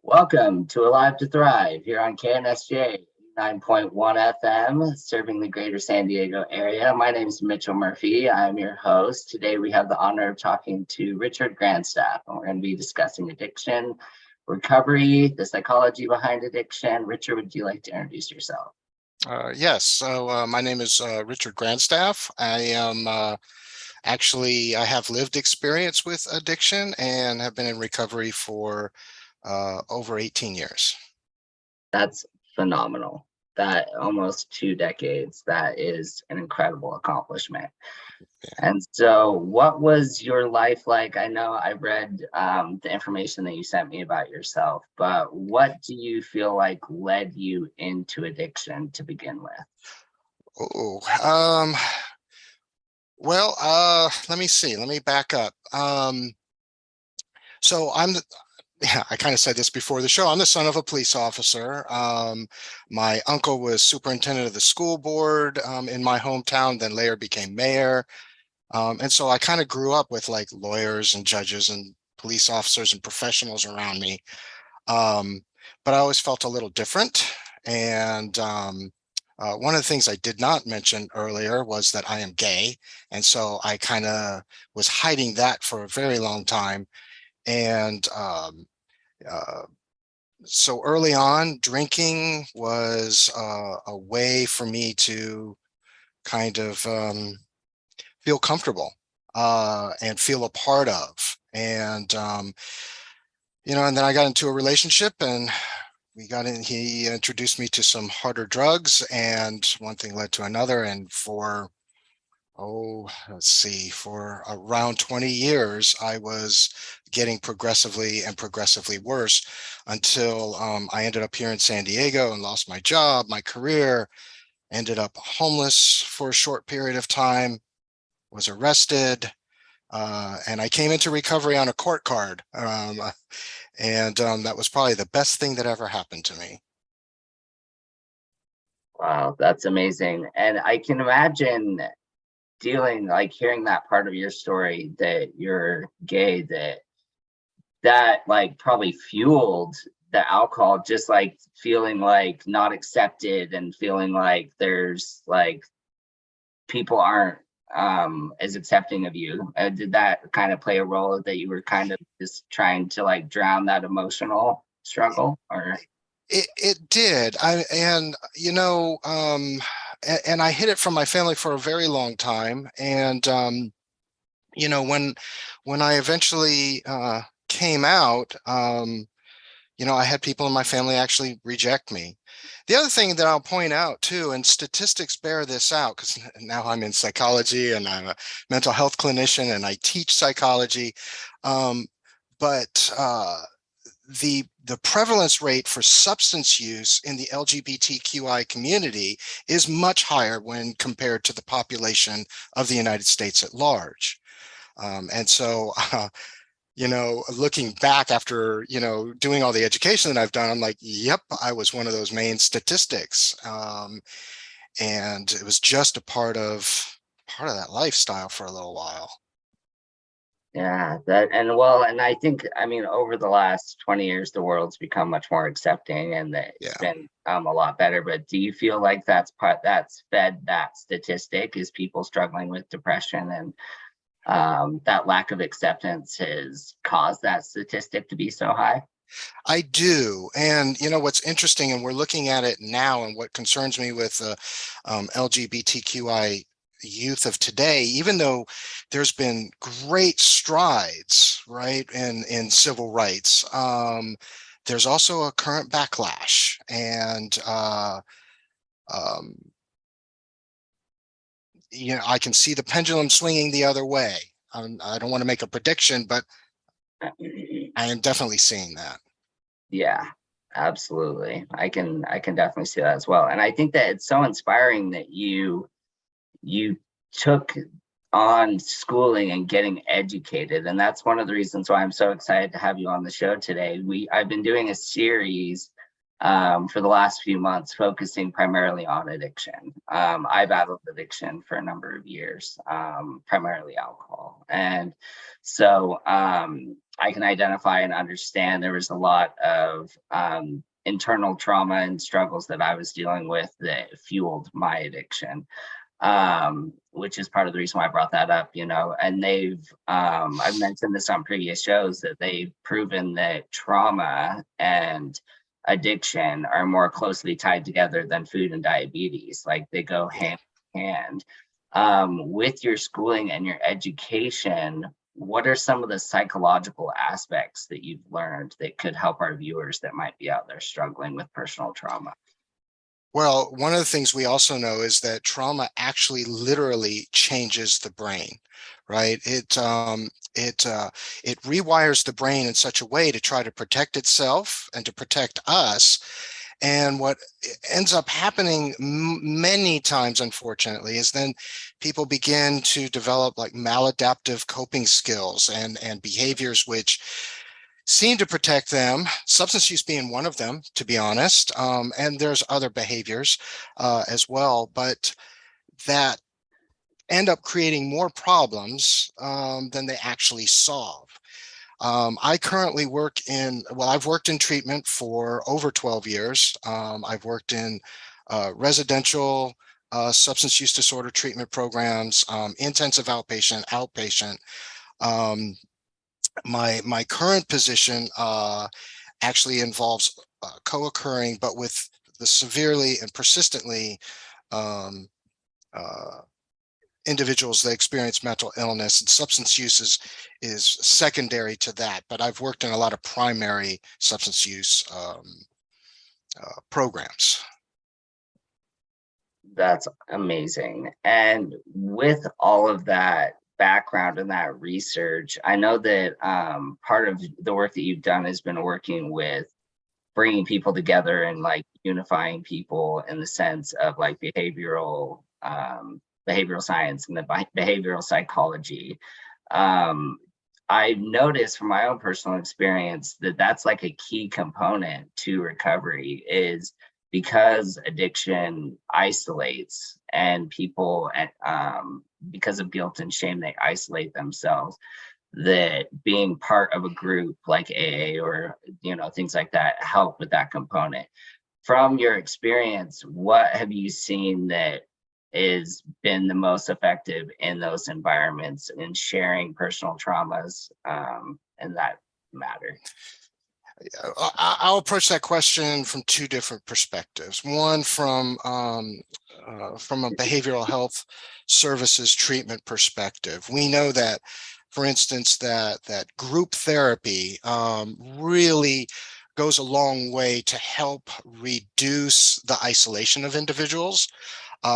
Welcome to Alive to Thrive here on KNSJ 9.1 FM, serving the greater San Diego area. My name is Mitchell Murphy. I'm your host. Today we have the honor of talking to Richard Granstaff, and we're going to be discussing addiction, recovery, the psychology behind addiction. Richard, would you like to introduce yourself? Yes, so my name is Richard Granstaff. I have lived experience with addiction and have been in recovery for over 18 years. That's phenomenal. That almost 2 decades, that is an incredible accomplishment. Yeah. And so what was your life like? I know I read the information that you sent me about yourself, but what do you feel like led you into addiction to begin with? Let me see. Let me back up. I kind of said this before the show. I'm the son of a police officer. My uncle was superintendent of the school board in my hometown, then later became mayor. And so I kind of grew up with like lawyers and judges and police officers and professionals around me. But I always felt a little different. And one of the things I did not mention earlier was that I am gay. And so I kind of was hiding that for a very long time. And so early on, drinking was a way for me to kind of feel comfortable and feel a part of. And, and then I got into a relationship and he introduced me to some harder drugs, and one thing led to another. And for around 20 years, I was getting progressively worse until I ended up here in San Diego and lost my job, my career, ended up homeless for a short period of time, was arrested, and I came into recovery on a court card. That was probably the best thing that ever happened to me. Wow, that's amazing. And I can imagine hearing that part of your story, that you're gay, that like probably fueled the alcohol, just like feeling like not accepted and feeling like there's like people aren't as accepting of you. Did that kind of play a role, that you were kind of just trying to like drown that emotional struggle? Or it did. And I hid it from my family for a very long time. And when I eventually came out, I had people in my family actually reject me. The other thing that I'll point out too, and statistics bear this out, because now I'm in psychology and I'm a mental health clinician and I teach psychology, but the prevalence rate for substance use in the LGBTQI community is much higher when compared to the population of the United States at large. And so looking back after, doing all the education that I've done, I'm like, yep, I was one of those main statistics. And it was just a part of that lifestyle for a little while. yeah, and I think, I mean, over the last 20 years, the world's become much more accepting, and it's been a lot better. But do you feel like that's fed that statistic, is people struggling with depression, and that lack of acceptance has caused that statistic to be so high? I do. And what's interesting, and we're looking at it now, and what concerns me with LGBTQI youth of today, even though there's been great strides, right, in civil rights, there's also a current backlash. And I can see the pendulum swinging the other way. I don't want to make a prediction, but I am definitely seeing that. Yeah, absolutely. I can definitely see that as well. And I think that it's so inspiring that you took on schooling and getting educated. And that's one of the reasons why I'm so excited to have you on the show today. I've been doing a series for the last few months, focusing primarily on addiction. I battled addiction for a number of years, primarily alcohol. And so I can identify and understand there was a lot of internal trauma and struggles that I was dealing with that fueled my addiction, which is part of the reason why I brought that up, you know. And I've mentioned this on previous shows, that they've proven that trauma and addiction are more closely tied together than food and diabetes. Like, they go hand in hand. With your schooling and your education, what are some of the psychological aspects that you've learned that could help our viewers that might be out there struggling with personal trauma? Well, one of the things we also know is that trauma actually literally changes the brain, right? It rewires the brain in such a way to try to protect itself and to protect us. And what ends up happening many times, unfortunately, is then people begin to develop like maladaptive coping skills and behaviors which seem to protect them, substance use being one of them, to be honest. And there's other behaviors as well, but that end up creating more problems than they actually solve. I currently I've worked in treatment for over 12 years. I've worked in residential substance use disorder treatment programs, intensive outpatient. My current position actually involves co-occurring, but with the severely and persistently individuals that experience mental illness, and substance use is secondary to that. But I've worked in a lot of primary substance use programs. That's amazing. And with all of that background and that research, I know that part of the work that you've done has been working with bringing people together and like unifying people in the sense of like behavioral science and the behavioral psychology. I've noticed from my own personal experience that that's like a key component to recovery, is because addiction isolates, and people, because of guilt and shame, they isolate themselves, that being part of a group like AA or, you know, things like that help with that component. From your experience, what have you seen that has been the most effective in those environments in sharing personal traumas and that matter? I'll approach that question from two different perspectives. One from a behavioral health services treatment perspective. We know that, for instance, that group therapy really goes a long way to help reduce the isolation of individuals,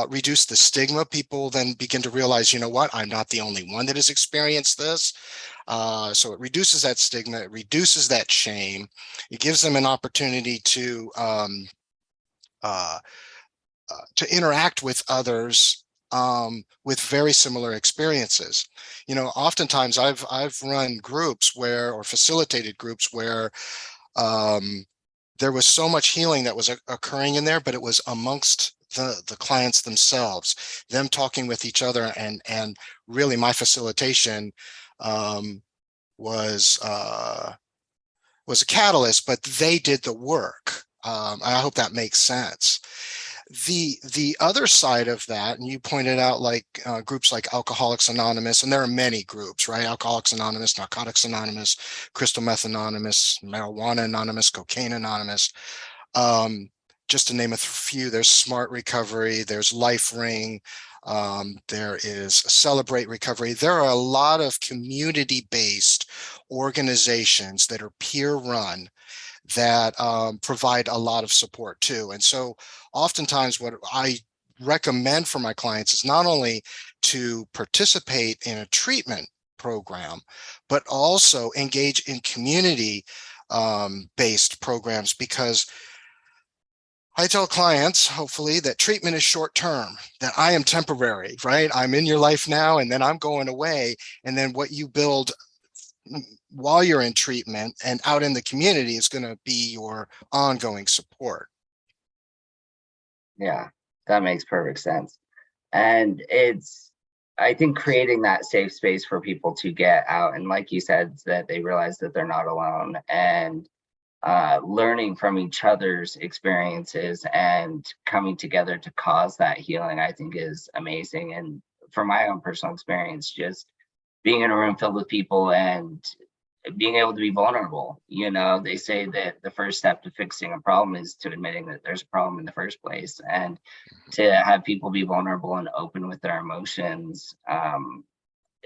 reduce the stigma. People then begin to realize, you know what, I'm not the only one that has experienced this. So it reduces that stigma, it reduces that shame. It gives them an opportunity to interact with others with very similar experiences. You know, oftentimes I've run groups or facilitated groups where there was so much healing that was occurring in there, but it was amongst the clients themselves, them talking with each other, and really my facilitation was a catalyst, but they did the work. I hope that makes sense. The other side of that, and you pointed out like groups like Alcoholics Anonymous, and there are many groups, right? Alcoholics Anonymous, Narcotics Anonymous, Crystal Meth Anonymous, Marijuana Anonymous, Cocaine Anonymous. Just to name a few, there's Smart Recovery, there's Life Ring, there is Celebrate Recovery. There are a lot of community-based organizations that are peer-run that provide a lot of support too. And so oftentimes what I recommend for my clients is not only to participate in a treatment program, but also engage in community based programs, because I tell clients, hopefully, that treatment is short term, that I am temporary, right? I'm in your life now, and then I'm going away. And then what you build while you're in treatment, and out in the community is going to be your ongoing support. Yeah, that makes perfect sense. And I think creating that safe space for people to get out and, like you said, that they realize that they're not alone, and learning from each other's experiences and coming together to cause that healing, I think is amazing. And from my own personal experience, just being in a room filled with people and being able to be vulnerable. They say that the first step to fixing a problem is to admitting that there's a problem in the first place. And to have people be vulnerable and open with their emotions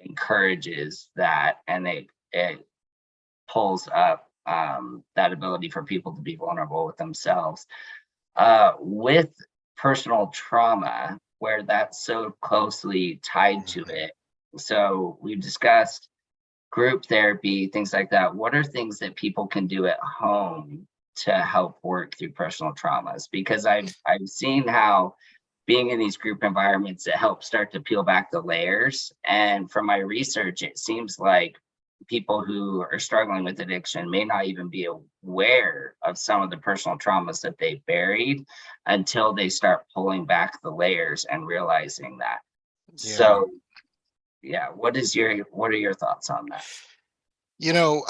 encourages that, and it pulls up that ability for people to be vulnerable with themselves. With personal trauma, where that's so closely tied to it. So we've discussed group therapy, things like that. What are things that people can do at home to help work through personal traumas? Because I've seen how being in these group environments, it helps start to peel back the layers. And from my research, it seems like people who are struggling with addiction may not even be aware of some of the personal traumas that they buried until they start pulling back the layers and realizing that. Yeah. So yeah, what are your thoughts on that? You know,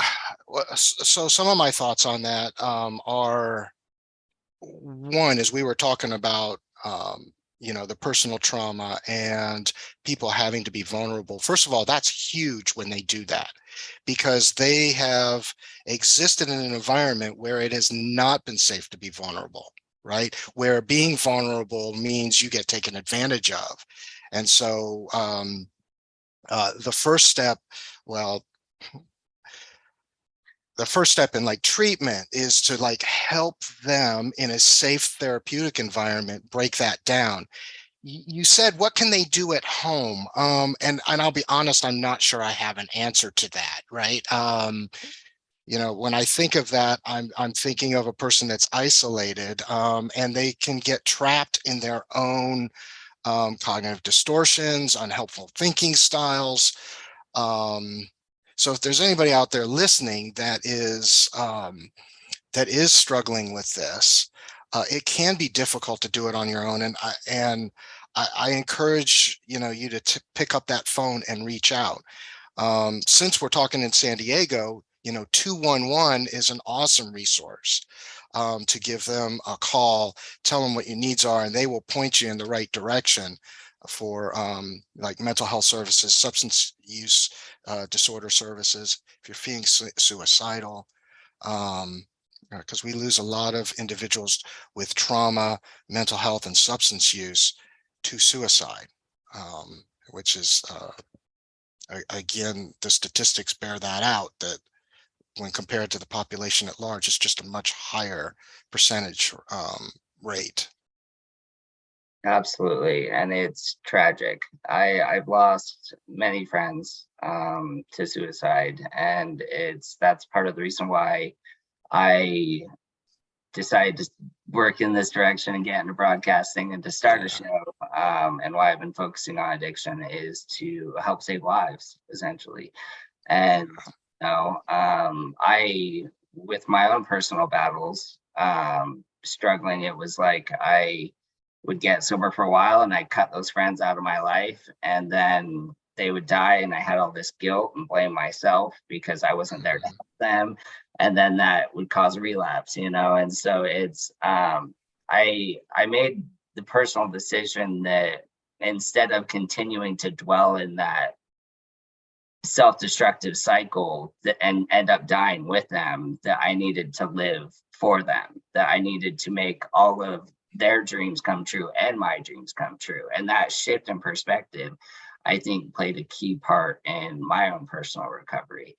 so some of my thoughts on that are, one, as we were talking about, the personal trauma and people having to be vulnerable. First of all, that's huge when they do that, because they have existed in an environment where it has not been safe to be vulnerable, right? Where being vulnerable means you get taken advantage of. And so the first step, well, the first step in like treatment is to like help them in a safe therapeutic environment break that down. You said, what can they do at home? And I'll be honest, I'm not sure I have an answer to that, right? When I think of that, I'm thinking of a person that's isolated, and they can get trapped in their own cognitive distortions, unhelpful thinking styles. So if there's anybody out there listening that is struggling with this, it can be difficult to do it on your own. And I encourage you to pick up that phone and reach out. Since we're talking in San Diego, 211 is an awesome resource to give them a call, tell them what your needs are, and they will point you in the right direction for like mental health services, substance use disorder services, if you're feeling suicidal, because we lose a lot of individuals with trauma, mental health, and substance use to suicide, which is, again, the statistics bear that out, that when compared to the population at large, it's just a much higher percentage rate. Absolutely. And it's tragic. I've lost many friends to suicide, and that's part of the reason why I decided to work in this direction and get into broadcasting and to start a show. And why I've been focusing on addiction is to help save lives, essentially. And I, with my own personal battles, struggling, it was like I would get sober for a while and I cut those friends out of my life, and then they would die, and I had all this guilt and blame myself because I wasn't there to help them, and then that would cause a relapse, and so it's I made the personal decision that instead of continuing to dwell in that self-destructive cycle and end up dying with them, that I needed to live for them, that I needed to make all of their dreams come true and my dreams come true. And that shift in perspective, I think, played a key part in my own personal recovery.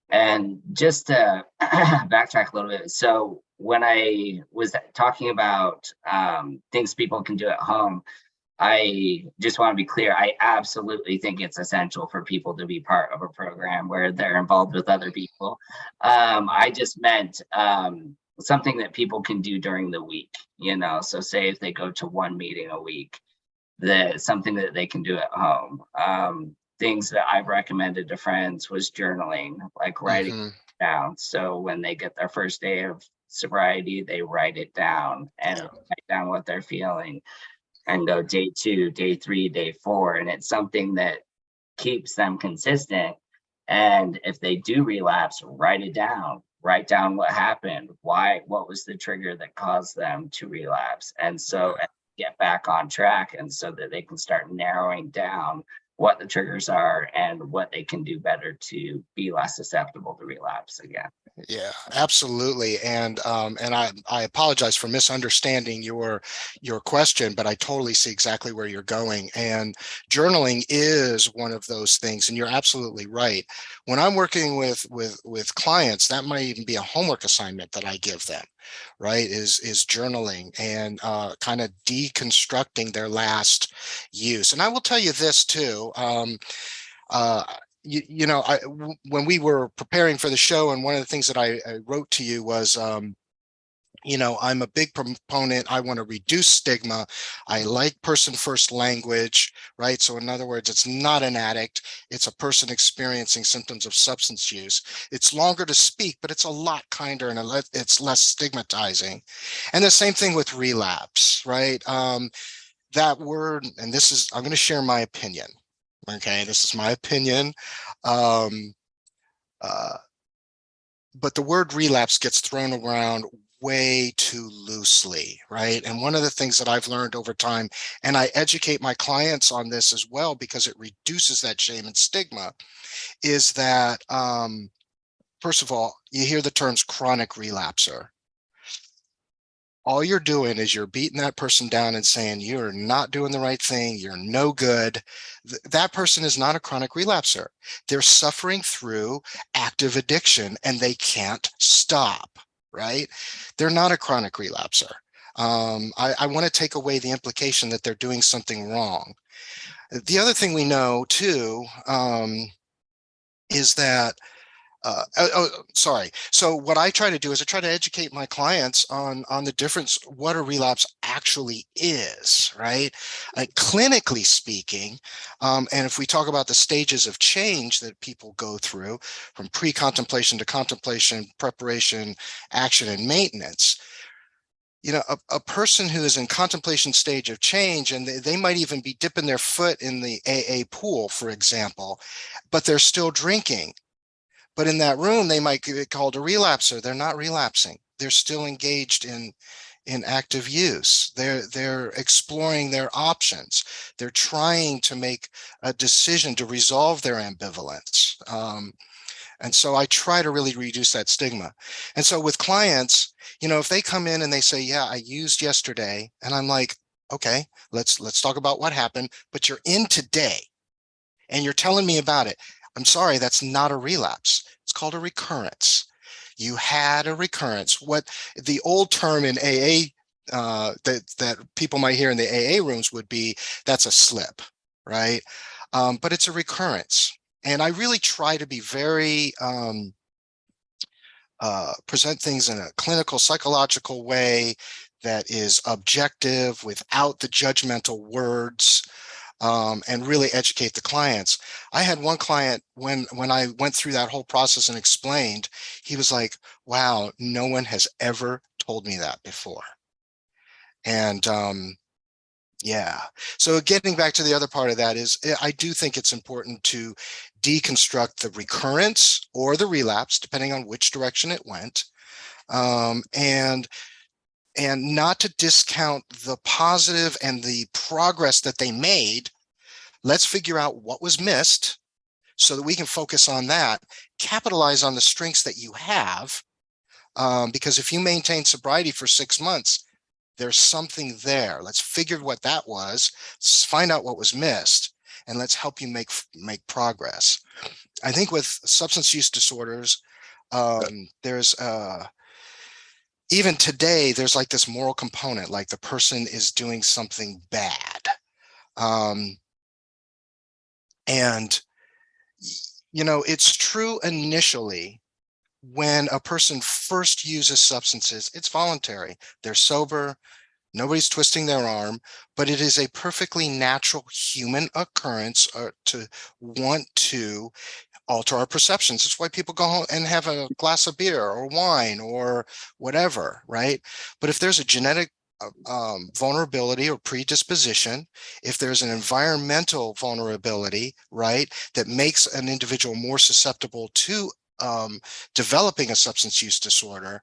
And just to backtrack a little bit, so when I was talking about things people can do at home, I just want to be clear. I absolutely think it's essential for people to be part of a program where they're involved with other people. I just meant something that people can do during the week, so say if they go to one meeting a week, that something that they can do at home. things that I've recommended to friends was journaling, like writing Hmm. down. So when they get their first day of sobriety, they write it down and Yeah. write down what they're feeling and go day 2, day 3, day 4. And it's something that keeps them consistent. And if they do relapse, write down what happened, what was the trigger that caused them to relapse. And so and get back on track. And so that they can start narrowing down what the triggers are and what they can do better to be less susceptible to relapse again. Yeah, absolutely. And I apologize for misunderstanding your question, but I totally see exactly where you're going. And journaling is one of those things, and you're absolutely right. When I'm working with clients, that might even be a homework assignment that I give them, right? Is journaling and kind of deconstructing their last use. And I will tell you this too. Uh, when we were preparing for the show, and one of the things that I wrote to you was, I'm a big proponent. I want to reduce stigma. I like person first language, right? So in other words, it's not an addict. It's a person experiencing symptoms of substance use. It's longer to speak, but it's a lot kinder and it's less stigmatizing. And the same thing with relapse, right? That word, and I'm going to share my opinion. Okay, this is my opinion. Um, uh, but the word relapse gets thrown around way too loosely, right? And one of the things that I've learned over time, and I educate my clients on this as well because it reduces that shame and stigma, is that, first of all, you hear the terms chronic relapser. All you're doing is you're beating that person down and saying you're not doing the right thing, you're no good. That person is not a chronic relapser. They're suffering through active addiction and they can't stop, right? They're not a chronic relapser. I want to take away the implication that they're doing something wrong. The other thing we know too, is that sorry. So what I try to do is I try to educate my clients on the difference, what a relapse actually is, right? Clinically speaking, and if we talk about the stages of change that people go through from pre-contemplation to contemplation, preparation, action, and maintenance, a person who is in contemplation stage of change, and they might even be dipping their foot in the AA pool, for example, but they're still drinking. But in that room, they might get called a relapser. They're not relapsing. They're still engaged in active use. They're exploring their options. They're trying to make a decision to resolve their ambivalence. And so I try to really reduce that stigma. And so with clients, if they come in and they say, yeah, I used yesterday, and I'm like, okay, let's talk about what happened, but you're in today and you're telling me about it. I'm sorry, that's not a relapse. It's called a recurrence. You had a recurrence. What the old term in AA that people might hear in the AA rooms would be, that's a slip, right? But it's a recurrence. And I really try to be very, present things in a clinical, psychological way that is objective without the judgmental words. And really educate the clients. I had one client when I went through that whole process and explained, he was like, wow, no one has ever told me that before. And yeah, so getting back to the other part of that is, I do think it's important to deconstruct the recurrence or the relapse, depending on which direction it went. And not to discount the positive and the progress that they made. Let's figure out what was missed so that we can focus on that, capitalize on the strengths that you have. Because if you maintain sobriety for 6 months, there's something there. Let's figure what that was, find out what was missed, and let's help you make progress. I think with substance use disorders, there's even today, there's like this moral component, like the person is doing something bad. And it's true initially when a person first uses substances, it's voluntary. They're sober, Nobody's twisting their arm, but it is a perfectly natural human occurrence to want to alter our perceptions. That's why people go home and have a glass of beer or wine or whatever, right? But if there's a genetic vulnerability or predisposition, if there's an environmental vulnerability, right, that makes an individual more susceptible to developing a substance use disorder,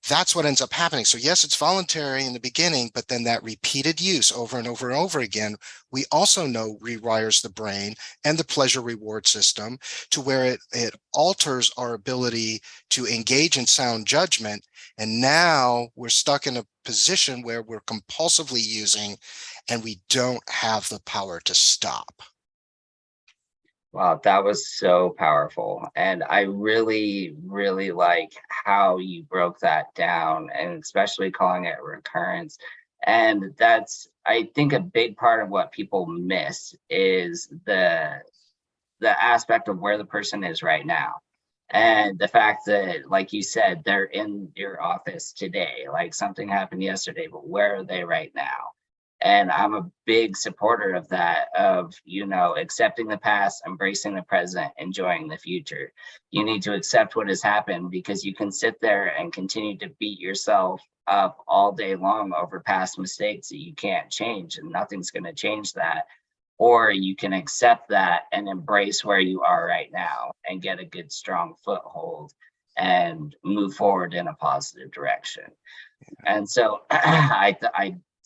that's what ends up happening. So yes, it's voluntary in the beginning, but then that repeated use over and over and over again, we also know rewires the brain and the pleasure reward system to where it alters our ability to engage in sound judgment. And now we're stuck in a position where we're compulsively using and we don't have the power to stop. Wow, that was so powerful. And I really, really like how you broke that down, and especially calling it recurrence. And that's, I think, a big part of what people miss is the aspect of where the person is right now. And the fact that, like you said, they're in your office today, like something happened yesterday, but where are they right now? And I'm a big supporter of that, of, accepting the past, embracing the present, enjoying the future. You need to accept what has happened, because you can sit there and continue to beat yourself up all day long over past mistakes that you can't change, and nothing's going to change that. Or you can accept that and embrace where you are right now and get a good, strong foothold and move forward in a positive direction. And so I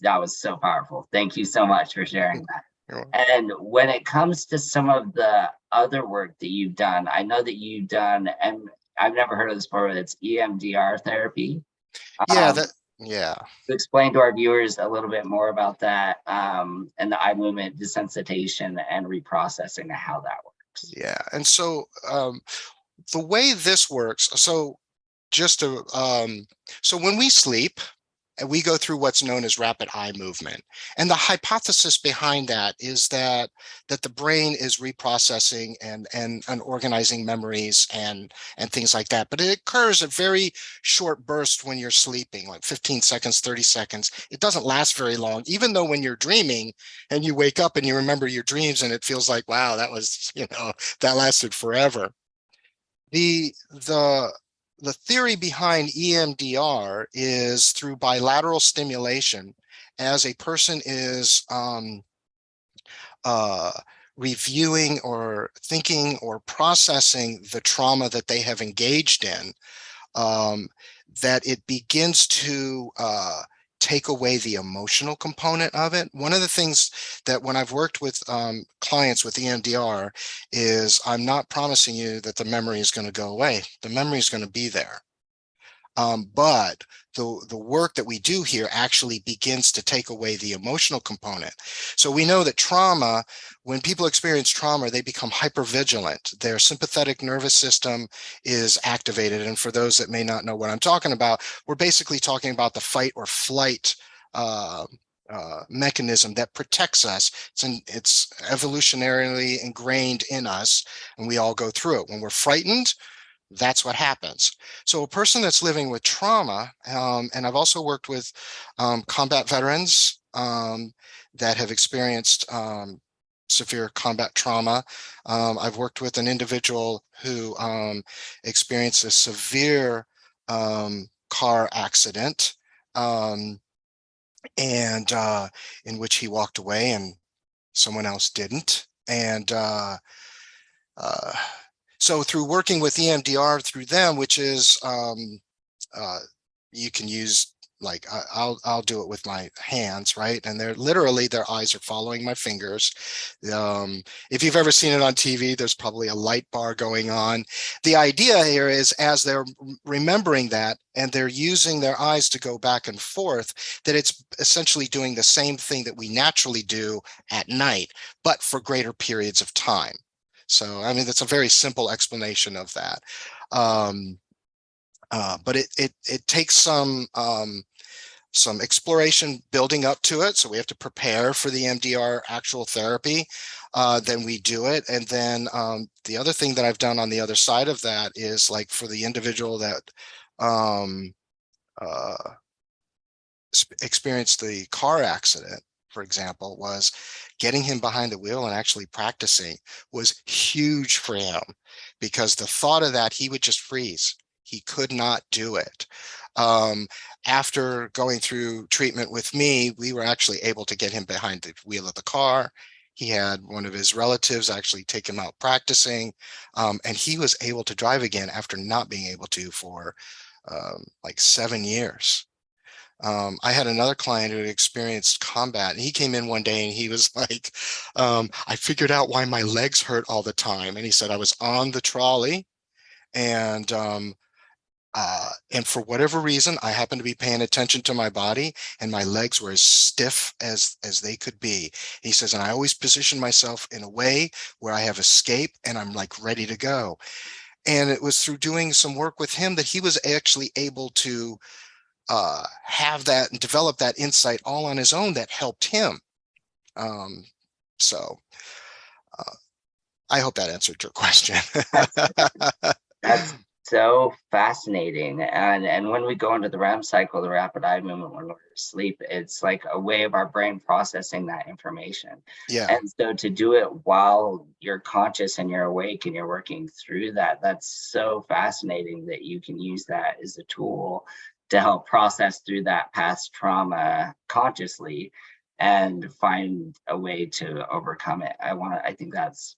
that was so powerful. Thank you so much for sharing that. And when it comes to some of the other work that you've done, I know that you've done, and I've never heard of this before, it's EMDR therapy. Yeah, Um, yeah. to explain to our viewers a little bit more about that, and the eye movement desensitization and reprocessing, and how that works. Yeah. And so the way this works, so just to so when we sleep, and we go through what's known as rapid eye movement. And the hypothesis behind that is that the brain is reprocessing and organizing memories and things like that. But it occurs at very short bursts when you're sleeping, like 15 seconds, 30 seconds. It doesn't last very long, even though when you're dreaming and you wake up and you remember your dreams and it feels like, wow, that was, that lasted forever. The theory behind EMDR is through bilateral stimulation, as a person is uh, reviewing or thinking or processing the trauma that they have engaged in, that it begins to take away the emotional component of it. One of the things that when I've worked with clients with EMDR is I'm not promising you that the memory is going to go away. The memory is going to be there. But the work that we do here actually begins to take away the emotional component. So we know that trauma, when people experience trauma, they become hypervigilant. Their sympathetic nervous system is activated. And for those that may not know what I'm talking about, we're basically talking about the fight or flight mechanism that protects us. It's evolutionarily ingrained in us, and we all go through it. When we're frightened, that's what happens. So a person that's living with trauma, and I've also worked with combat veterans that have experienced severe combat trauma. I've worked with an individual who experienced a severe car accident, and in which he walked away and someone else didn't. And so through working with EMDR through them, which is you can use, like I'll do it with my hands, right? And they're literally, their eyes are following my fingers. If you've ever seen it on TV, there's probably a light bar going on. The idea here is, as they're remembering that and they're using their eyes to go back and forth, that it's essentially doing the same thing that we naturally do at night, but for greater periods of time. So, I mean, that's a very simple explanation of that. But it takes some exploration building up to it. So we have to prepare for the MDR actual therapy. Then we do it. And then the other thing that I've done on the other side of that is, like, for the individual that experienced the car accident, for example, was getting him behind the wheel and actually practicing was huge for him, because the thought of that, he would just freeze. He could not do it. After going through treatment with me, we were actually able to get him behind the wheel of the car. He had one of his relatives actually take him out practicing, and he was able to drive again after not being able to for like 7 years. I had another client who had experienced combat, and he came in one day and he was like, I figured out why my legs hurt all the time. And he said, I was on the trolley, and for whatever reason, I happened to be paying attention to my body, and my legs were as stiff as they could be. He says, and I always position myself in a way where I have escape and I'm like ready to go. And it was through doing some work with him that he was actually able to have that and develop that insight all on his own that helped him. So I hope that answered your question. That's so fascinating. And when we go into the REM cycle, the rapid eye movement when we're asleep, it's like a way of our brain processing that information. Yeah. And so to do it while you're conscious and you're awake and you're working through that, that's so fascinating that you can use that as a tool to help process through that past trauma consciously and find a way to overcome it. I think that's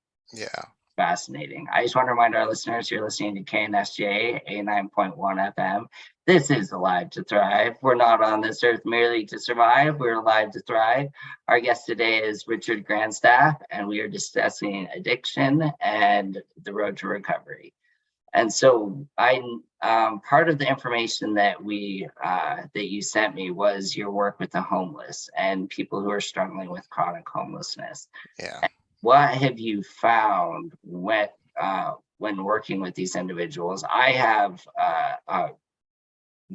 fascinating. I just want to remind our listeners, you're listening to KNSJ 89.1 FM. This is Alive to Thrive. We're not on this earth merely to survive. We're alive to thrive. Our guest today is Richard Granstaff, and we are discussing addiction and the road to recovery. And so part of the information that that you sent me was your work with the homeless and people who are struggling with chronic homelessness. Yeah. What have you found when working with these individuals? I have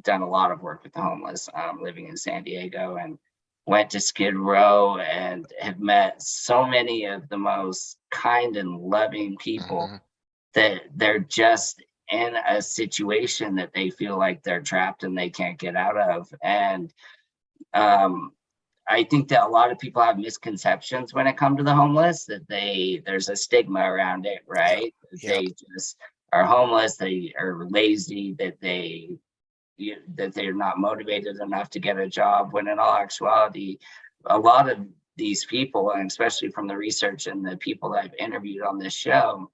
done a lot of work with the homeless, living in San Diego, and went to Skid Row and have met so many of the most kind and loving people. Mm-hmm. That they're just in a situation that they feel like they're trapped and they can't get out of. And I think that a lot of people have misconceptions when it comes to the homeless, that there's a stigma around it, right? Yeah. They just are homeless, they are lazy, that they're not motivated enough to get a job, when in all actuality, a lot of these people, and especially from the research and the people that I've interviewed on this show,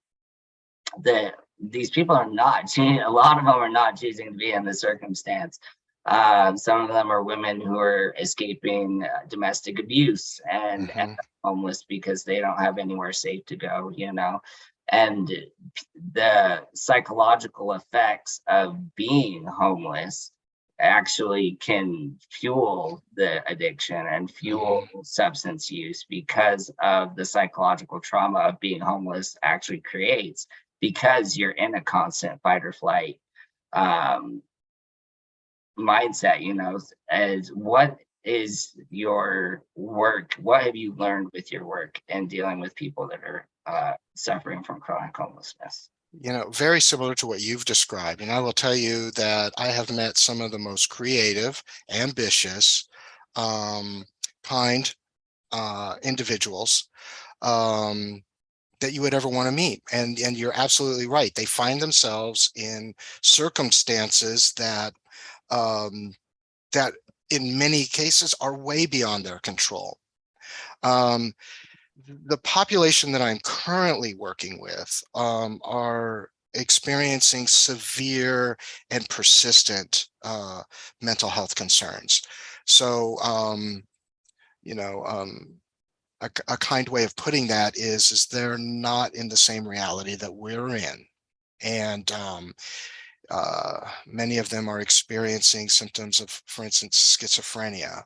that these people are not, a lot of them are not choosing to be in this circumstance. Some of them are women who are escaping domestic abuse and end up homeless because they don't have anywhere safe to go, and the psychological effects of being homeless actually can fuel the addiction and fuel substance use, because of the psychological trauma of being homeless actually creates, because you're in a constant fight or flight mindset. As what is your work? What have you learned with your work and dealing with people that are suffering from chronic homelessness? Very similar to what you've described. And I will tell you that I have met some of the most creative, ambitious, kind individuals that you would ever want to meet. And you're absolutely right. They find themselves in circumstances that that in many cases are way beyond their control. The population that I'm currently working with are experiencing severe and persistent mental health concerns. So, a kind way of putting that is they're not in the same reality that we're in. And many of them are experiencing symptoms of, for instance, schizophrenia,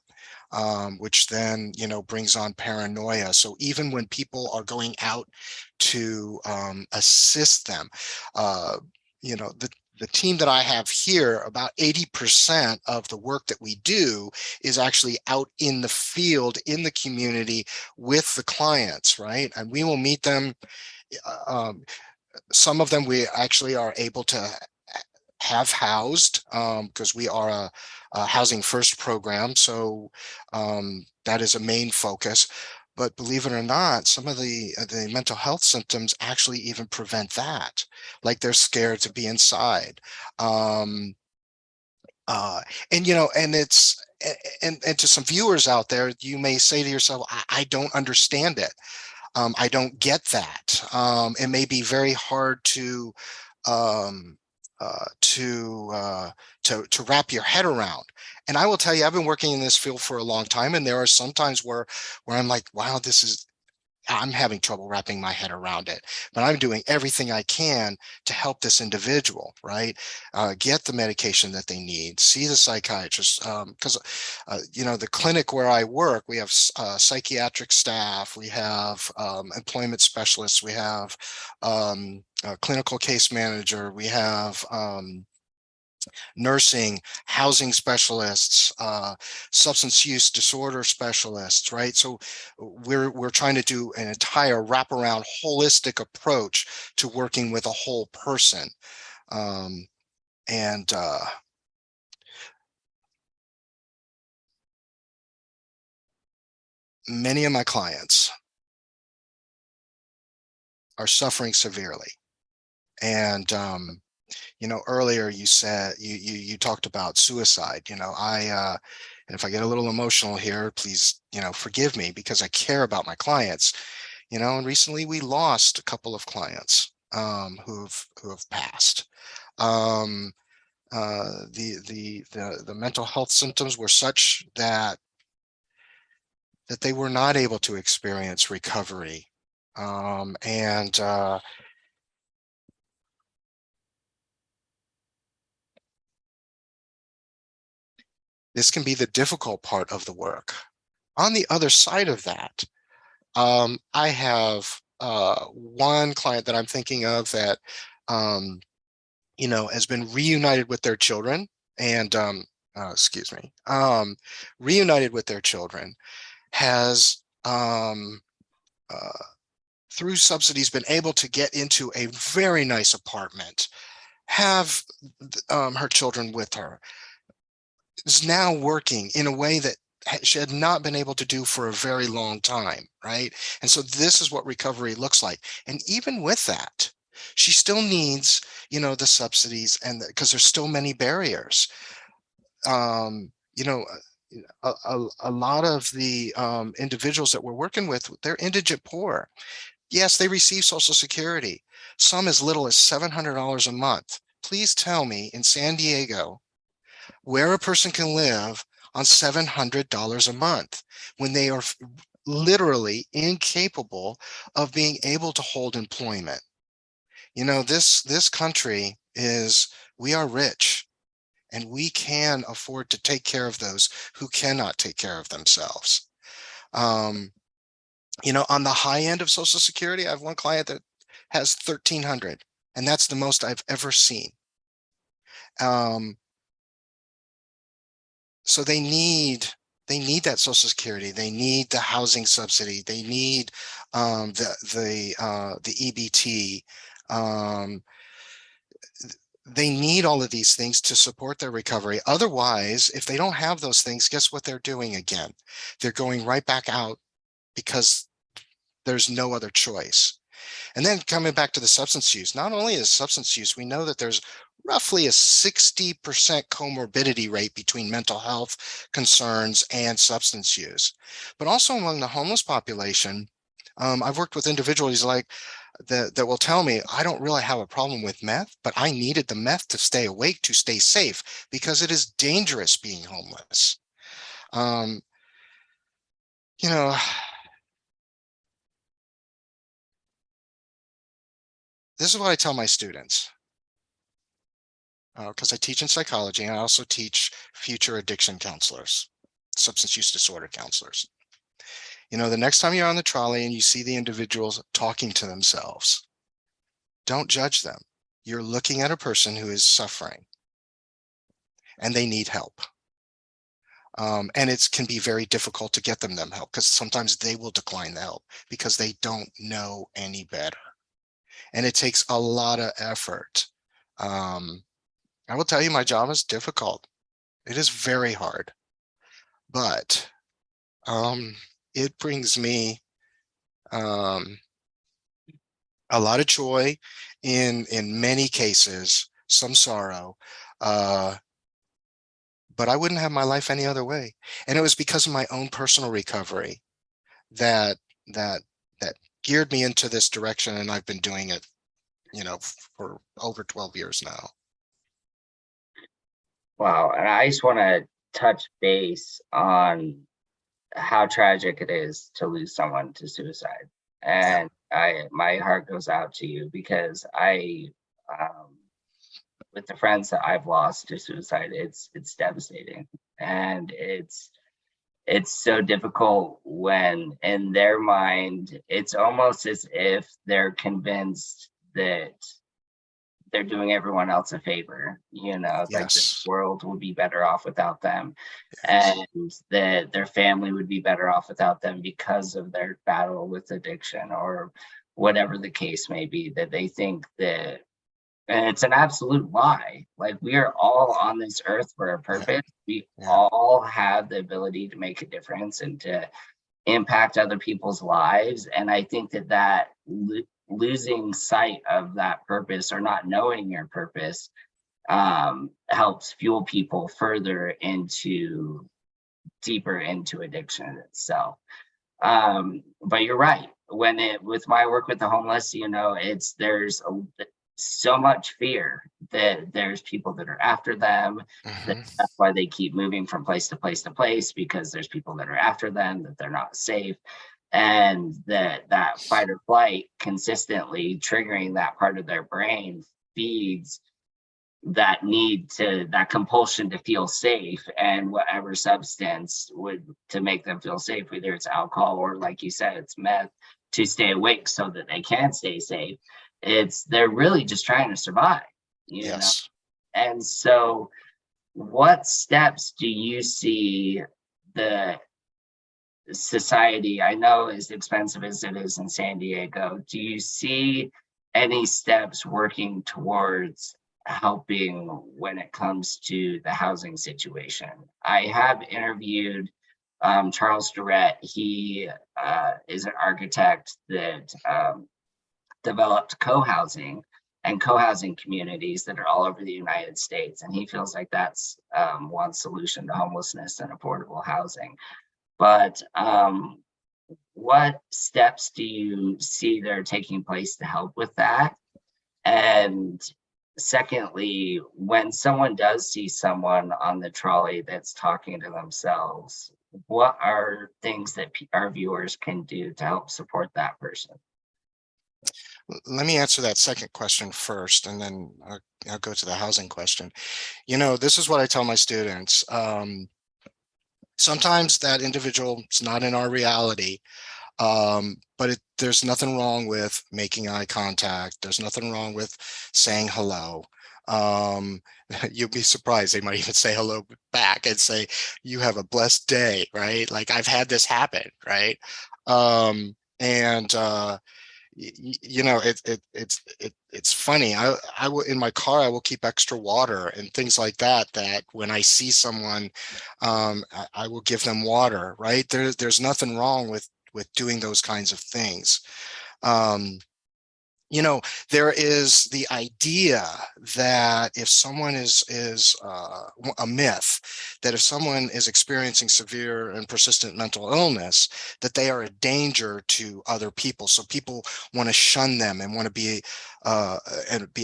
which then, brings on paranoia. So even when people are going out to assist them, the team that I have here, about 80% of the work that we do is actually out in the field, in the community with the clients, right? And we will meet them. Some of them we actually are able to have housed, because we are a housing first program. So that is a main focus. But believe it or not, some of the mental health symptoms actually even prevent that. Like they're scared to be inside. Um, and and it's and to some viewers out there, you may say to yourself, I don't understand it. I don't get that. It may be very hard um, to wrap your head around. And I will tell you, I've been working in this field for a long time, and there are some times where I'm like, wow, I'm having trouble wrapping my head around it, but I'm doing everything I can to help this individual, right? Get the medication that they need, see the psychiatrist, because, the clinic where I work, we have psychiatric staff, we have employment specialists, we have a clinical case manager, we have nursing, housing specialists, substance use disorder specialists, right? So we're trying to do an entire wraparound holistic approach to working with a whole person. And many of my clients are suffering severely. And earlier you said you talked about suicide. And if I get a little emotional here, please, forgive me, because I care about my clients. And recently we lost a couple of clients who have passed. The mental health symptoms were such that they were not able to experience recovery. And this can be the difficult part of the work. On the other side of that, I have one client that I'm thinking of that, has been reunited with their children and, excuse me, reunited with their children, has, through subsidies, been able to get into a very nice apartment, have her children with her, is now working in a way that she had not been able to do for a very long time, right? And so this is what recovery looks like. And even with that, she still needs, the subsidies, and because there's still many barriers. Um, you know, a lot of the individuals that we're working with, they're indigent poor. Yes, they receive Social Security, some as little as $700 a month. Please tell me in San Diego where a person can live on $700 a month when they are literally incapable of being able to hold employment. This country we are rich, and we can afford to take care of those who cannot take care of themselves. On the high end of Social Security, I have one client that has 1,300, and that's the most I've ever seen. So they need that Social Security. They need the housing subsidy. They need the EBT. They need all of these things to support their recovery. Otherwise, if they don't have those things, guess what they're doing again? They're going right back out because there's no other choice. And then coming back to the substance use, not only is substance use, we know that there's roughly a 60% comorbidity rate between mental health concerns and substance use. But also among the homeless population, I've worked with individuals like that will tell me, I don't really have a problem with meth, but I needed the meth to stay awake, to stay safe, because it is dangerous being homeless. Um, you know, this is what I tell my students, because I teach in psychology, and I also teach future addiction counselors, substance use disorder counselors. The next time you're on the trolley and you see the individuals talking to themselves, don't judge them. You're looking at a person who is suffering and they need help. And it can be very difficult to get them help, because sometimes they will decline the help because they don't know any better. And it takes a lot of effort I will tell you, my job is difficult. It is very hard, but it brings me um, a lot of joy, in many cases, some sorrow. Uh, but I wouldn't have my life any other way. And it was because of my own personal recovery that that that geared me into this direction, and I've been doing it, for over 12 years now. Wow. And I just want to touch base on how tragic it is to lose someone to suicide. Yeah. And my heart goes out to you because um, with the friends that I've lost to suicide, it's devastating. And it's so difficult when in their mind, it's almost as if they're convinced that they're doing everyone else a favor, like the Yes. world would be better off without them, Yes. and that their family would be better off without them because of their battle with addiction or whatever the case may be, that they think that, and it's an absolute lie. Like, we are all on this earth for a Yeah. purpose. We Yeah. all have the ability to make a difference and to impact other people's lives. And I think that losing sight of that purpose or not knowing your purpose helps fuel people further into deeper into addiction itself. But you're right. When it with my work with the homeless, so much fear that there's people that are after them. Hmm. That's why they keep moving from place to place to place, because there's people that are after them, that they're not safe, and that fight or flight consistently triggering that part of their brain feeds that compulsion to feel safe, and whatever substance would to make them feel safe, whether it's alcohol or, like you said, it's meth, to stay awake so that they can stay safe. They're really just trying to survive, you know. Yes. And so what steps do you see the society, I know as expensive as it is in San Diego, do you see any steps working towards helping when it comes to the housing situation? I have interviewed Charles Durrett. He is an architect that developed co-housing and co-housing communities that are all over the United States. And he feels like that's one solution to homelessness and affordable housing. But what steps do you see that are taking place to help with that? And secondly, when someone does see someone on the trolley that's talking to themselves, what are things that our viewers can do to help support that person? Let me answer that second question first, and then I'll go to the housing question. This is what I tell my students. Sometimes that individual is not in our reality, but there's nothing wrong with making eye contact. There's nothing wrong with saying hello. Um, you'll be surprised. They might even say hello back and say, "You have a blessed day," right? Like, I've had this happen, right? And it's funny. I will, in my car, I will keep extra water and things like that, that when I see someone, I will give them water, right? There's nothing wrong with doing those kinds of things. um there is the idea that if someone is a myth, that if someone is experiencing severe and persistent mental illness, that they are a danger to other people. So people want to shun them and want to be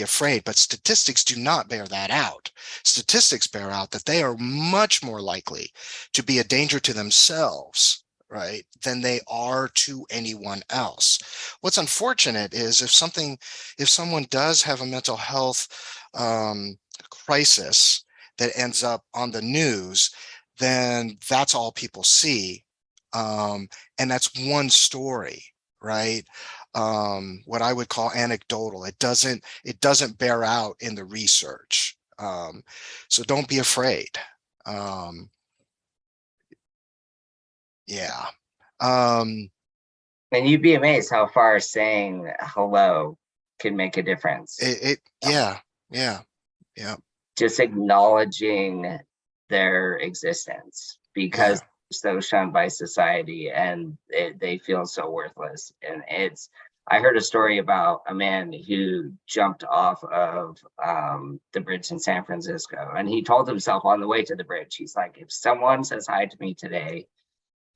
afraid. But statistics do not bear that out. Statistics bear out that they are much more likely to be a danger to themselves, right, than they are to anyone else. What's unfortunate is if someone does have a mental health crisis that ends up on the news, then that's all people see. And that's one story, right? What I would call anecdotal. It doesn't bear out in the research. So don't be afraid. Um, yeah. Um, And you'd be amazed how far saying hello can make a difference. yeah, yeah, yeah. just acknowledging their existence because they're so shunned by society and they feel so worthless. And I heard a story about a man who jumped off of the bridge in San Francisco, and he told himself on the way to the bridge, he's like, if someone says hi to me today,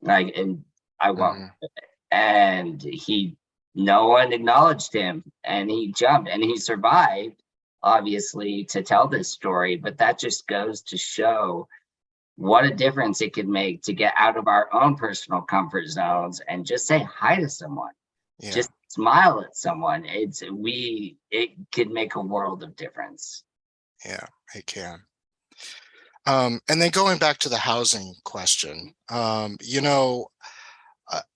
like, and I won't. And no one acknowledged him, and he jumped and he survived, obviously, to tell this story. But that just goes to show what a difference it could make to get out of our own personal comfort zones and just say hi to someone. Just smile at someone. It could make a world of difference. Yeah, it can. And then going back to the housing question,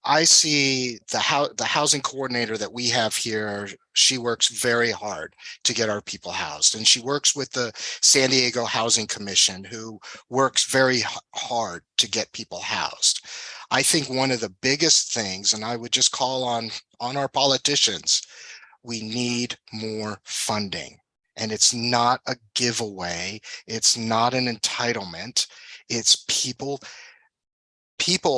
I see the housing coordinator that we have here. She works very hard to get our people housed, and she works with the San Diego Housing Commission, who works very hard to get people housed. I think one of the biggest things, and I would just call on our politicians, we need more funding. And it's not a giveaway. It's not an entitlement. It's people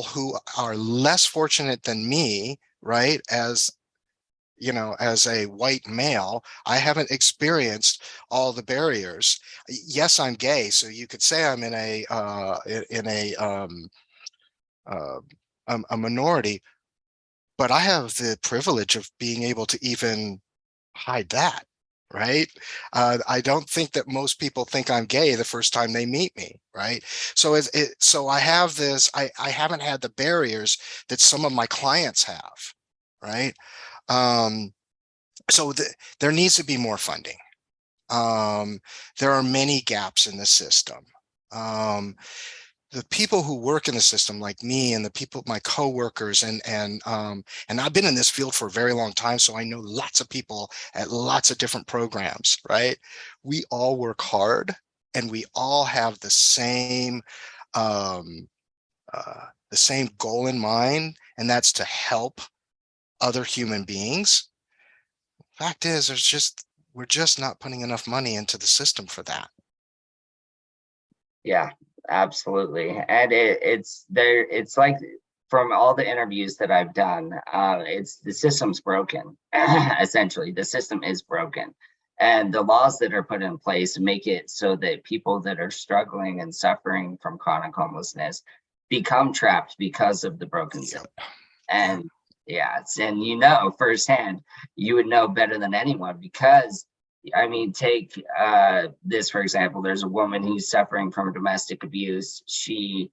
who are less fortunate than me, right? As a white male, I haven't experienced all the barriers. Yes, I'm gay, so you could say I'm in a minority, but I have the privilege of being able to even hide that, right? I don't think that most people think I'm gay the first time they meet me, right? So so I have this, I haven't had the barriers that some of my clients have, right? So there needs to be more funding. There are many gaps in the system. The people who work in the system, like me and the people, my coworkers, and I've been in this field for a very long time, so I know lots of people at lots of different programs, right? We all work hard, and we all have the same goal in mind, and that's to help other human beings. Fact is, we're just not putting enough money into the system for that. Yeah, absolutely. And it's like, from all the interviews that I've done, it's the system's broken. Essentially, the system is broken. And the laws that are put in place make it so that people that are struggling and suffering from chronic homelessness become trapped because of the broken system. And and firsthand, you would know better than anyone, because I mean, take this for example. There's a woman who's suffering from domestic abuse. She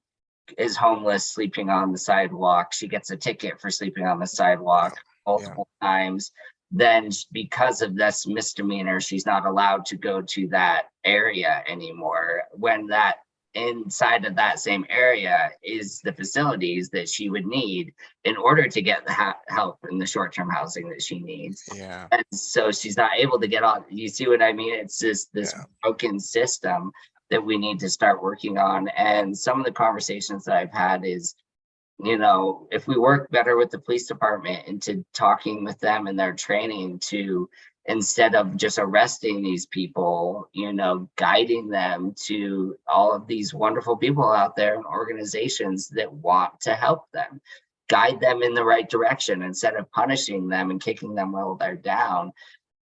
is homeless, sleeping on the sidewalk. She gets a ticket for sleeping on the sidewalk multiple times. Then, because of this misdemeanor, she's not allowed to go to that area anymore, when that inside of that same area is the facilities that she would need in order to get the help in the short-term housing that she needs. And so she's not able to get on. You see what I mean? It's just this broken system that we need to start working on. And some of the conversations that I've had is, if we work better with the police department into talking with them and their training to, instead of just arresting these people, guiding them to all of these wonderful people out there and organizations that want to help them, guide them in the right direction instead of punishing them and kicking them while they're down,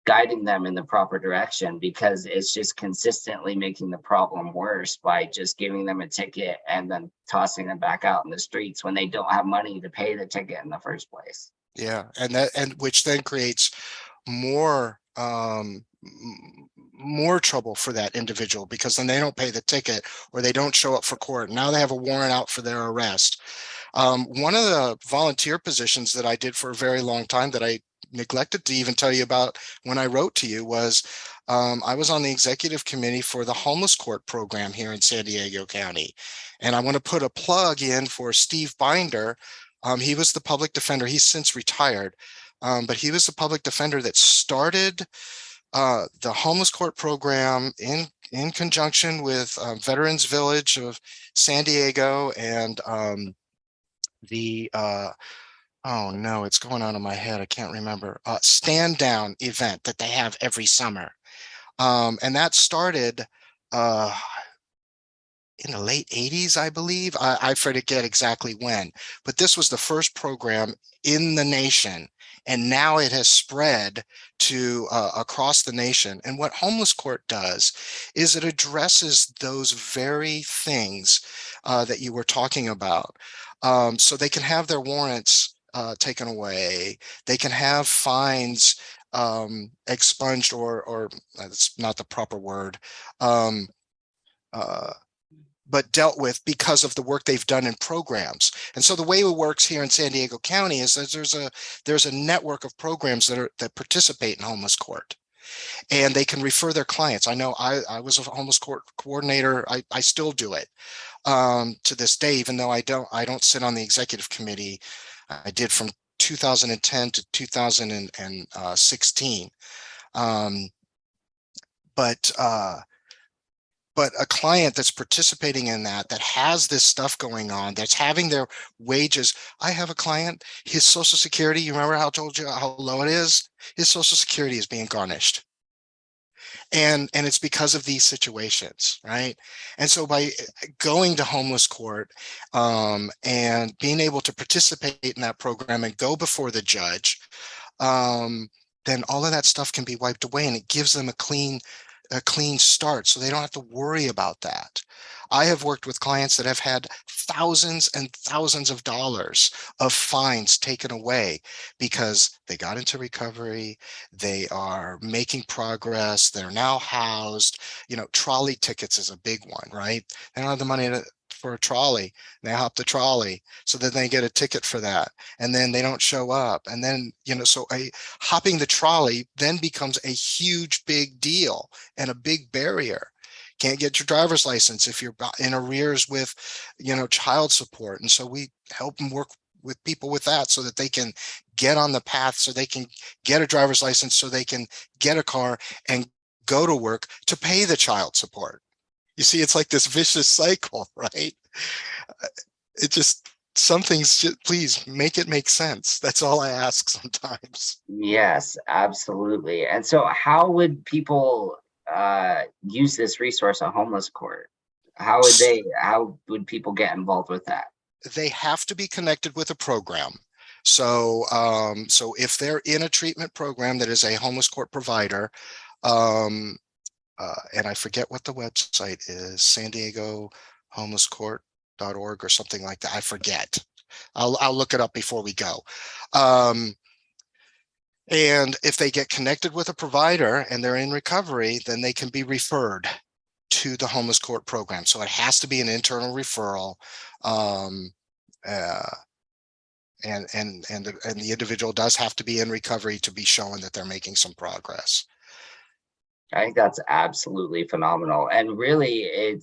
guiding them in the proper direction, because it's just consistently making the problem worse by just giving them a ticket and then tossing them back out in the streets when they don't have money to pay the ticket in the first place. Yeah, and which then creates more trouble for that individual, because then they don't pay the ticket or they don't show up for court. Now they have a warrant out for their arrest. One of the volunteer positions that I did for a very long time that I neglected to even tell you about when I wrote to you was I was on the executive committee for the homeless court program here in San Diego County. And I want to put a plug in for Steve Binder. He was the public defender. He's since retired, but he was the public defender that started the homeless court program in conjunction with Veterans Village of San Diego and oh no, it's going on in my head. I can't remember. Stand Down event that they have every summer. And that started uh, in the late 80s, I believe. I forget exactly when, but this was the first program in the nation. And now it has spread to across the nation. And what Homeless Court does is it addresses those very things that you were talking about. So they can have their warrants taken away. They can have fines expunged, or that's not the proper word. Um, uh, but dealt with because of the work they've done in programs. And so the way it works here in San Diego County is that there's a network of programs that participate in Homeless Court, and they can refer their clients. I know I was a Homeless Court coordinator. I still do it to this day, even though I don't sit on the executive committee. I did from 2010 to 2016. Um, but a client that's participating in that has this stuff going on, that's having their wages. I have a client, his Social Security, you remember how I told you how low it is? His Social Security is being garnished. And it's because of these situations, right? And so by going to Homeless Court and being able to participate in that program and go before the judge, then all of that stuff can be wiped away, and it gives them a clean start, so they don't have to worry about that. I have worked with clients that have had thousands and thousands of dollars of fines taken away because they got into recovery, they are making progress, they're now housed. Trolley tickets is a big one, right? They don't have the money for a trolley. They hop the trolley, so then they get a ticket for that, and then they don't show up, and then so hopping the trolley then becomes a huge big deal and a big barrier. Can't get your driver's license if you're in arrears with child support. And so we help them work with people with that, so that they can get on the path, so they can get a driver's license, so they can get a car and go to work to pay the child support. You see, it's like this vicious cycle, right? It just, some things, please make it make sense. That's all I ask sometimes. Yes, absolutely. And so how would people use this resource, a homeless court? How would people get involved with that? They have to be connected with a program. So, so if they're in a treatment program that is a Homeless Court provider, and I forget what the website is, San Diego Homeless Court.org or something like that. I forget. I'll look it up before we go. And if they get connected with a provider and they're in recovery, then they can be referred to the Homeless Court program. So it has to be an internal referral. And the individual does have to be in recovery to be showing that they're making some progress. I think that's absolutely phenomenal. And really,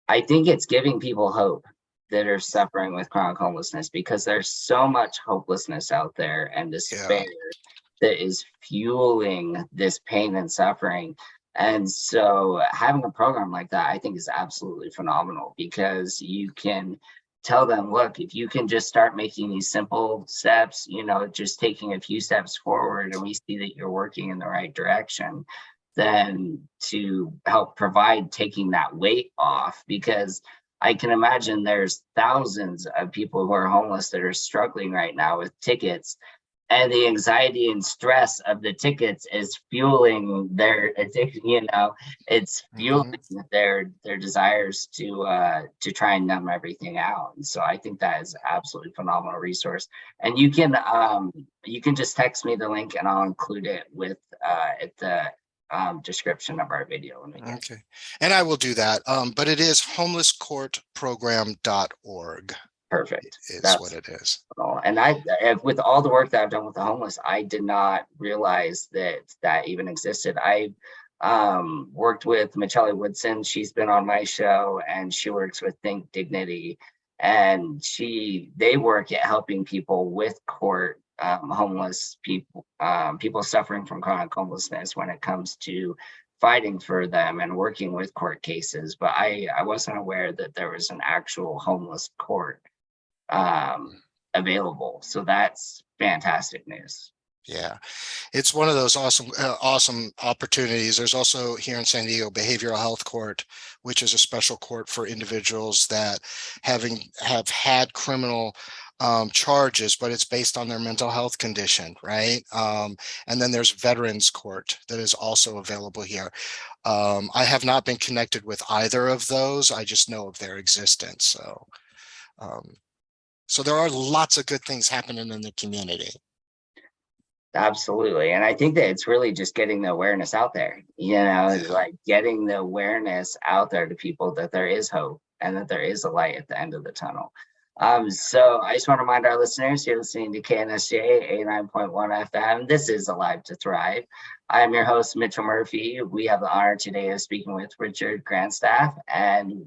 I think it's giving people hope that are suffering with chronic homelessness, because there's so much hopelessness out there and despair that is fueling this pain and suffering. And so having a program like that, I think, is absolutely phenomenal, because you can tell them, look, if you can just start making these simple steps, just taking a few steps forward, and we see that you're working in the right direction, then to help provide taking that weight off. Because I can imagine there's thousands of people who are homeless that are struggling right now with tickets, and the anxiety and stress of the tickets is fueling their addiction. It's fueling their desires to try and numb everything out. And so I think that is absolutely phenomenal resource. And you can just text me the link, and I'll include it with at the description of our video. Okay, and I will do that. But it is homelesscourtprogram.org. Perfect. That's what it is. And with all the work that I've done with the homeless, I did not realize that even existed. I worked with Michelle Woodson. She's been on my show, and she works with Think Dignity, and they work at helping people with court, homeless people, people suffering from chronic homelessness, when it comes to fighting for them and working with court cases. But I wasn't aware that there was an actual homeless court available. So that's fantastic news. Yeah, it's one of those awesome opportunities. There's also here in San Diego Behavioral Health Court, which is a special court for individuals that have had criminal charges, but it's based on their mental health condition, right? And then there's Veterans Court that is also available here. I have not been connected with either of those. I just know of their existence. Um, so there are lots of good things happening in the community. Absolutely. And I think that it's really just getting the awareness out there, like getting the awareness out there to people that there is hope and that there is a light at the end of the tunnel. So I just want to remind our listeners you're listening to KNSJ 89.1 FM. This is Alive to Thrive. I'm your host, Mitchell Murphy. We have the honor today of speaking with Richard Granstaff, and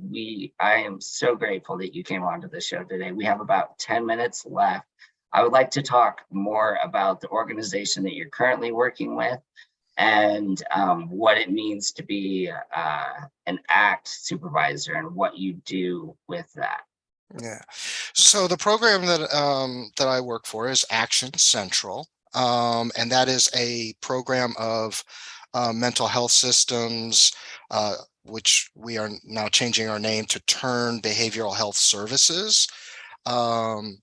I am so grateful that you came onto the show today. We have about 10 minutes left. I would like to talk more about the organization that you're currently working with and what it means to be an ACT supervisor and what you do with that. Yeah. So the program that I work for is Action Central, and that is a program of mental health systems, which we are now changing our name to Turn Behavioral Health Services.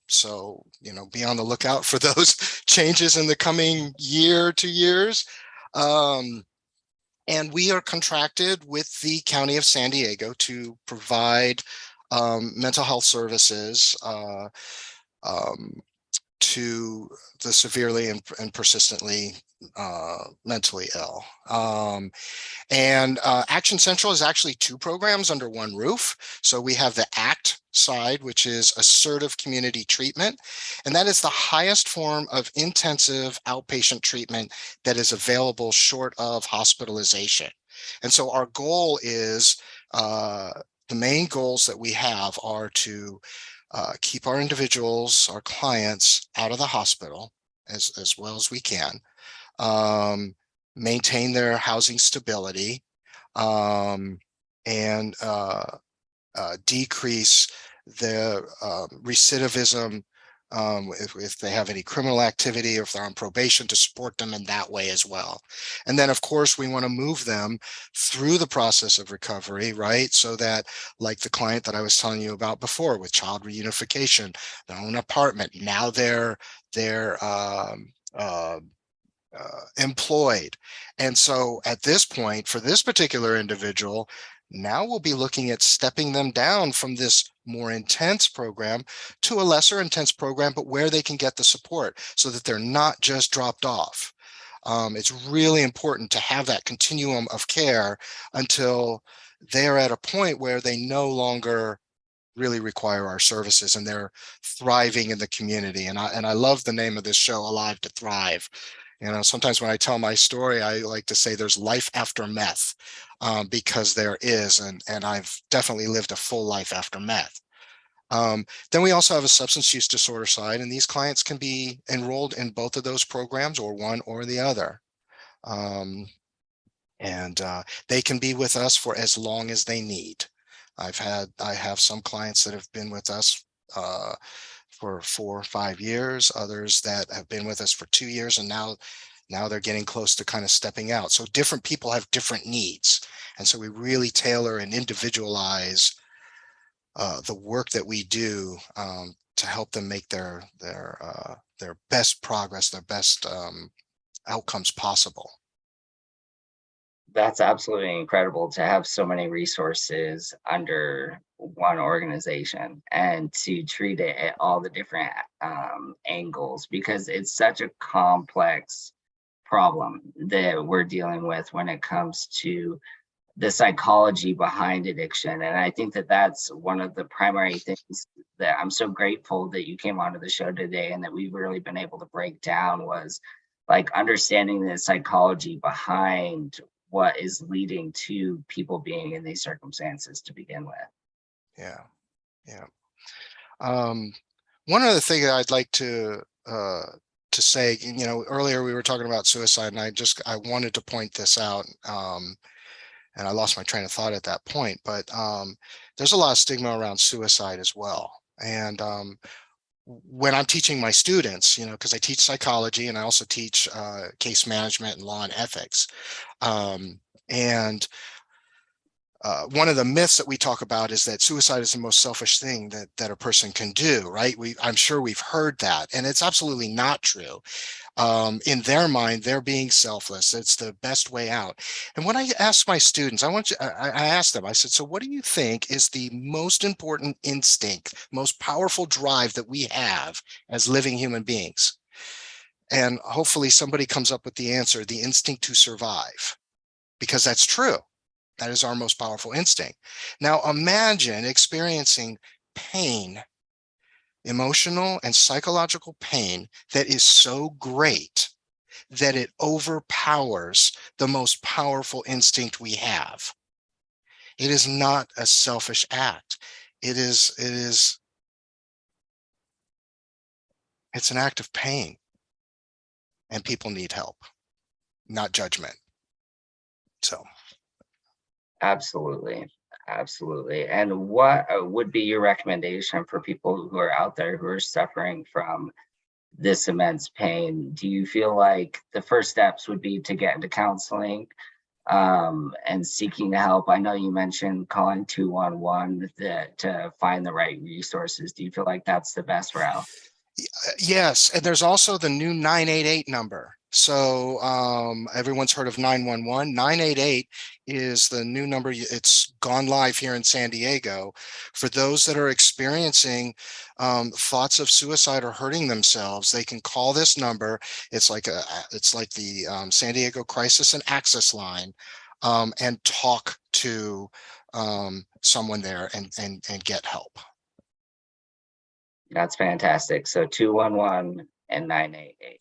So, be on the lookout for those changes in the coming year, 2 years. And we are contracted with the County of San Diego to provide mental health services to the severely and persistently mentally ill. And Action Central is actually two programs under one roof. So we have the ACT side, which is assertive community treatment. And that is the highest form of intensive outpatient treatment that is available short of hospitalization. And so our goal is, the main goals that we have are to keep our individuals, our clients out of the hospital as well as we can, maintain their housing stability, and decrease the recidivism if they have any criminal activity or if they're on probation, to support them in that way as well. And then, of course, we want to move them through the process of recovery, right? So that, like the client that I was telling you about before with child reunification, their own apartment, now they're employed. And so at this point, for this particular individual, now we'll be looking at stepping them down from this more intense program to a lesser intense program, but where they can get the support so that they're not just dropped off. It's really important to have that continuum of care until they're at a point where they no longer really require our services and they're thriving in the community. And I love the name of this show, Alive to Thrive. Sometimes when I tell my story, I like to say there's life after meth, because there is, and I've definitely lived a full life after meth. Then we also have a substance use disorder side, and these clients can be enrolled in both of those programs or one or the other. And they can be with us for as long as they need. I have some clients that have been with us for 4 or 5 years, others that have been with us for 2 years, and now they're getting close to kind of stepping out. So different people have different needs. And so we really tailor and individualize the work that we do to help them make their best progress, their best outcomes possible. That's absolutely incredible to have so many resources under one organization and to treat it at all the different angles, because it's such a complex problem that we're dealing with when it comes to the psychology behind addiction. And I think that that's one of the primary things that I'm so grateful that you came onto the show today and that we've really been able to break down, was like understanding the psychology behind what is leading to people being in these circumstances to begin with. Yeah. One other thing that I'd like to say, earlier we were talking about suicide, and I wanted to point this out, and I lost my train of thought at that point, but there's a lot of stigma around suicide as well. And when I'm teaching my students, because I teach psychology and I also teach case management and law and ethics. And one of the myths that we talk about is that suicide is the most selfish thing that a person can do, right? I'm sure we've heard that, and it's absolutely not true. In their mind, they're being selfless. It's the best way out. And when I ask my students, I asked them, I said, so what do you think is the most important instinct, most powerful drive that we have as living human beings? And hopefully somebody comes up with the answer, the instinct to survive, because that's true. That is our most powerful instinct. Now imagine experiencing pain, emotional and psychological pain that is so great that it overpowers the most powerful instinct we have. It is not a selfish act. It's an act of pain, and people need help, not judgment. So. Absolutely. Absolutely. And what would be your recommendation for people who are out there who are suffering from this immense pain? Do you feel like the first steps would be to get into counseling and seeking help? I know you mentioned calling 211 to find the right resources. Do you feel like that's the best route? Yes, and there's also the new 988 number. So everyone's heard of 911. 988 is the new number. It's gone live here in San Diego. For those that are experiencing thoughts of suicide or hurting themselves, they can call this number. It's like the San Diego Crisis and Access line, and talk to someone there and get help. That's fantastic. So 211 and 988.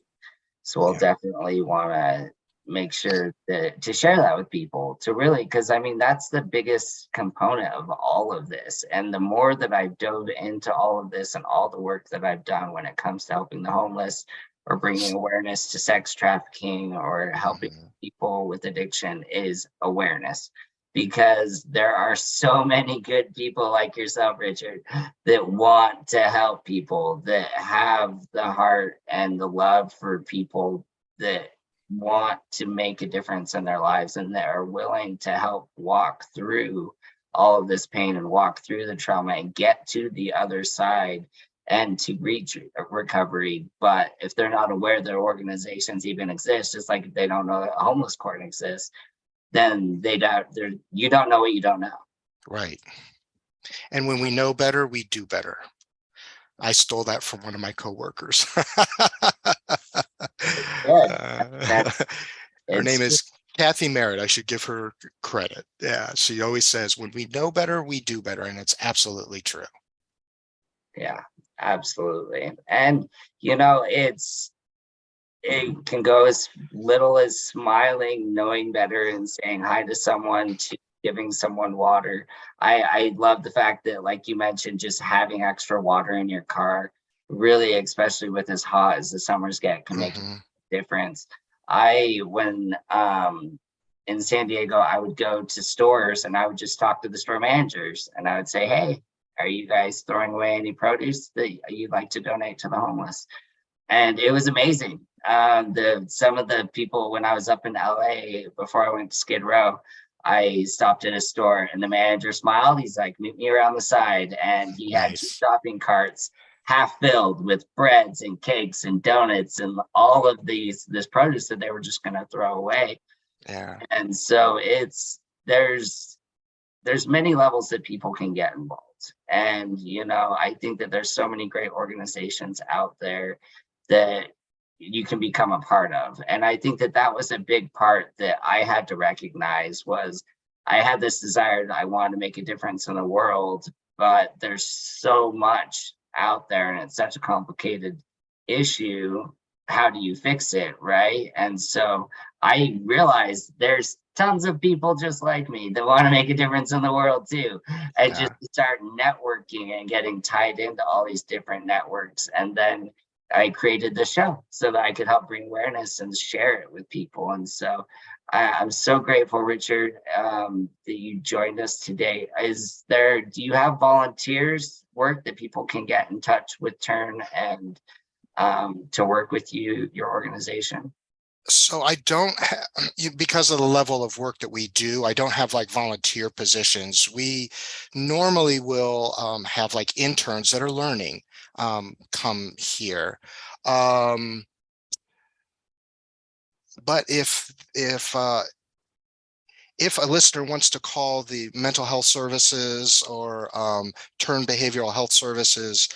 So we'll definitely want to make sure to share that with people, to really, because I mean, that's the biggest component of all of this. And the more that I've dove into all of this and all the work that I've done when it comes to helping the homeless or bringing awareness to sex trafficking or helping people with addiction, is awareness. Because there are so many good people like yourself, Richard, that want to help people, that have the heart and the love for people, that want to make a difference in their lives, and that are willing to help walk through all of this pain and walk through the trauma and get to the other side and to reach recovery. But if they're not aware that organizations even exist, just like if they don't know that a homeless court exists, then you don't know what you don't know. Right. And when we know better, we do better. I stole that from one of my coworkers. Her name is Kathy Merritt. I should give her credit. Yeah, she always says, when we know better, we do better. And it's absolutely true. Yeah, absolutely. And, it can go as little as smiling, knowing better, and saying hi to someone, to giving someone water. I love the fact that, like you mentioned, just having extra water in your car, really, especially with as hot as the summers get, can make a difference. When in San Diego, I would go to stores and I would just talk to the store managers, and I would say, hey, are you guys throwing away any produce that you'd like to donate to the homeless? And it was amazing. Some of the people, when I was up in LA before I went to Skid Row, I stopped at a store and the manager smiled. He's like, meet me around the side. And he had 2 shopping carts half filled with breads and cakes and donuts and all of this produce that they were just going to throw away. Yeah. And so there's many levels that people can get involved. And, I think that there's so many great organizations out there that you can become a part of. And I think that was a big part that I had to recognize. Was I had this desire that I wanted to make a difference in the world, but there's so much out there and it's such a complicated issue. How do you fix it, right? And so I realized there's tons of people just like me that want to make a difference in the world too, and just start networking and getting tied into all these different networks. And then I created the show so that I could help bring awareness and share it with people. And so I'm so grateful, Richard, that you joined us today. Do you have volunteers work that people can get in touch with Turn and to work with you, your organization? So I don't because of the level of work that we do, I don't have like volunteer positions. We normally will have like interns that are learning come here. But if a listener wants to call the mental health services or Turn Behavioral Health Services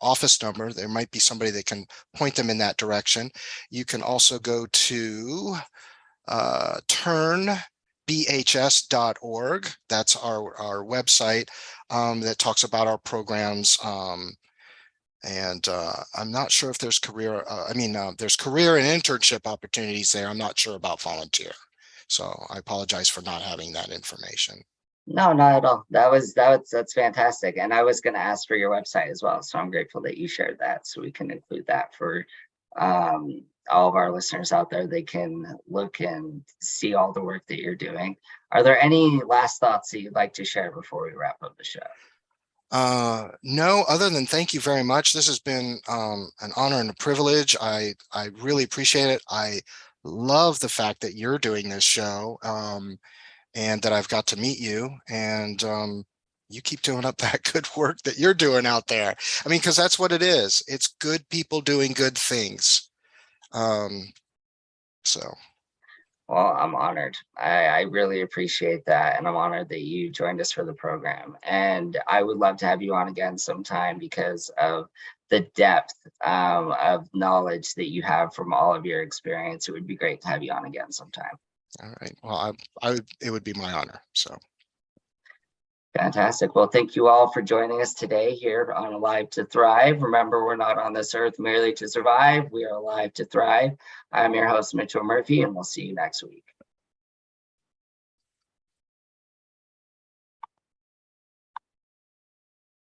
office number, there might be somebody that can point them in that direction. You can also go to turnbhs.org. That's our website that talks about our programs. And I'm not sure if there's career, there's career and internship opportunities there. I'm not sure about volunteer. So I apologize for not having that information. No, not at all. That's fantastic. And I was going to ask for your website as well. So I'm grateful that you shared that, so we can include that for all of our listeners out there. They can look and see all the work that you're doing. Are there any last thoughts that you'd like to share before we wrap up the show? No, other than thank you very much. This has been an honor and a privilege. I really appreciate it. I love the fact that you're doing this show and that I've got to meet you, and you keep doing up that good work that you're doing out there. I mean, because that's what it is. It's good people doing good things. So. Well, I'm honored. I really appreciate that. And I'm honored that you joined us for the program. And I would love to have you on again sometime because of the depth of knowledge that you have from all of your experience. It would be great to have you on again sometime. All right. Well, it would be my honor. So. Fantastic. Well, thank you all for joining us today here on Alive to Thrive. Remember, we're not on this earth merely to survive. We are alive to thrive. I'm your host, Mitchell Murphy, and we'll see you next week.